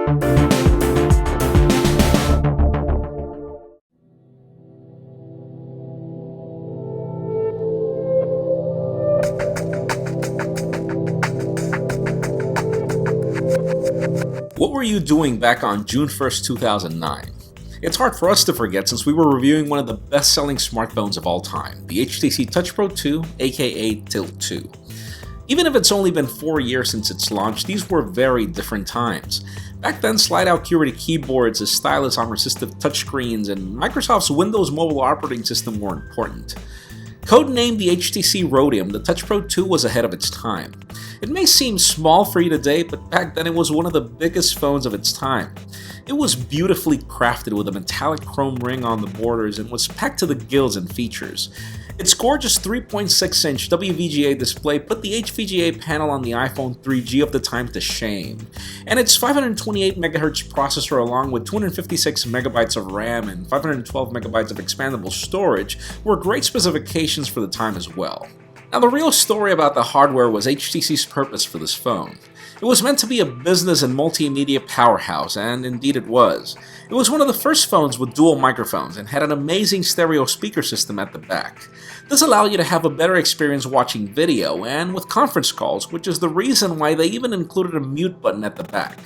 What were you doing back on June 1st, 2009? It's hard for us to forget since we were reviewing one of the best-selling smartphones of all time, the HTC Touch Pro2, aka Tilt 2. Even if it's only been 4 years since its launch, these were very different times. Back then, slide-out QWERTY keyboards, a stylus on resistive touchscreens, and Microsoft's Windows Mobile operating system were important. Codenamed the HTC Rhodium, the Touch Pro 2 was ahead of its time. It may seem small for you today, but back then it was one of the biggest phones of its time. It was beautifully crafted with a metallic chrome ring on the borders and was packed to the gills in features. Its gorgeous 3.6-inch WVGA display put the HVGA panel on the iPhone 3G of the time to shame, and its 528MHz processor along with 256MB of RAM and 512MB of expandable storage were great specifications for the time as well. Now, the real story about the hardware was HTC's purpose for this phone. It was meant to be a business and multimedia powerhouse, and indeed it was. It was one of the first phones with dual microphones and had an amazing stereo speaker system at the back. This allowed you to have a better experience watching video and with conference calls, which is the reason why they even included a mute button at the back.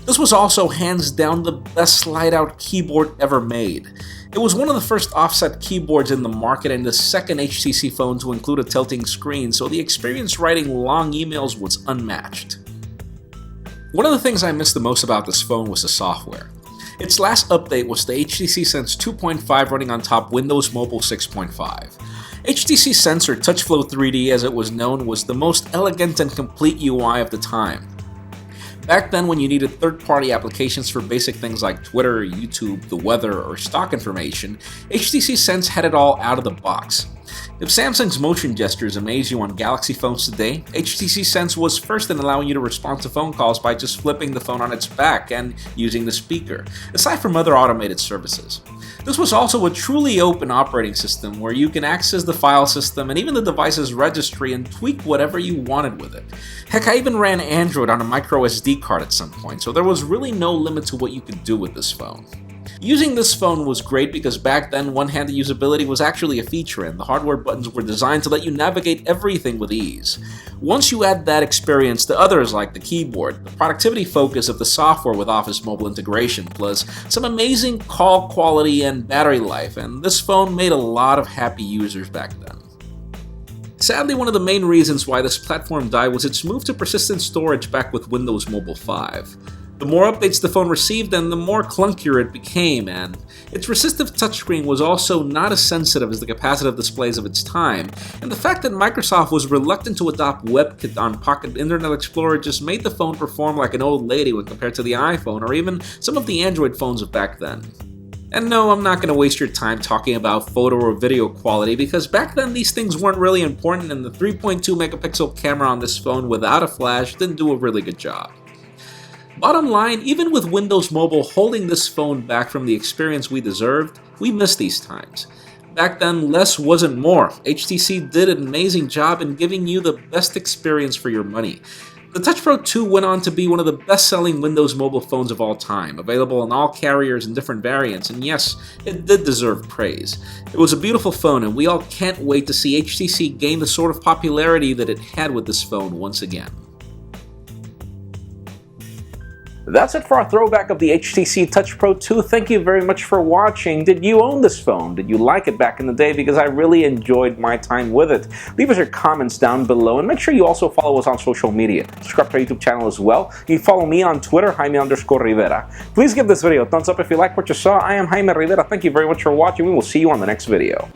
This was also hands down the best slide-out keyboard ever made. It was one of the first offset keyboards in the market and the second HTC phone to include a tilting screen, so the experience writing long emails was unmatched. One of the things I missed the most about this phone was the software. Its last update was the HTC Sense 2.5 running on top Windows Mobile 6.5. HTC Sense, or TouchFlow 3D as it was known, was the most elegant and complete UI of the time. Back then, when you needed third-party applications for basic things like Twitter, YouTube, the weather, or stock information, HTC Sense had it all out of the box. If Samsung's motion gestures amaze you on Galaxy phones today, HTC Sense was first in allowing you to respond to phone calls by just flipping the phone on its back and using the speaker, aside from other automated services. This was also a truly open operating system where you can access the file system and even the device's registry and tweak whatever you wanted with it. Heck, I even ran Android on a micro SD card at some point, so there was really no limit to what you could do with this phone. Using this phone was great because back then one-handed usability was actually a feature and the hardware buttons were designed to let you navigate everything with ease. Once you add that experience to others like the keyboard, the productivity focus of the software with Office Mobile integration, plus some amazing call quality and battery life, and this phone made a lot of happy users back then. Sadly, one of the main reasons why this platform died was its move to persistent storage back with Windows Mobile 5. The more updates the phone received, and the more clunkier it became, and its resistive touchscreen was also not as sensitive as the capacitive displays of its time, and the fact that Microsoft was reluctant to adopt WebKit on Pocket Internet Explorer just made the phone perform like an old lady when compared to the iPhone or even some of the Android phones of back then. And no, I'm not going to waste your time talking about photo or video quality because back then these things weren't really important and the 3.2 megapixel camera on this phone without a flash didn't do a really good job. Bottom line, even with Windows Mobile holding this phone back from the experience we deserved, we miss these times. Back then, less wasn't more. HTC did an amazing job in giving you the best experience for your money. The Touch Pro 2 went on to be one of the best-selling Windows Mobile phones of all time, available on all carriers in different variants, and yes, it did deserve praise. It was a beautiful phone, and we all can't wait to see HTC gain the sort of popularity that it had with this phone once again. That's it for our throwback of the HTC Touch Pro 2. Thank you very much for watching. Did you own this phone? Did you like it back in the day? Because I really enjoyed my time with it. Leave us your comments down below and make sure you also follow us on social media. Subscribe to our YouTube channel as well. You can follow me on Twitter, Jaime_Rivera. Please give this video a thumbs up if you like what you saw. I am Jaime Rivera. Thank you very much for watching. We will see you on the next video.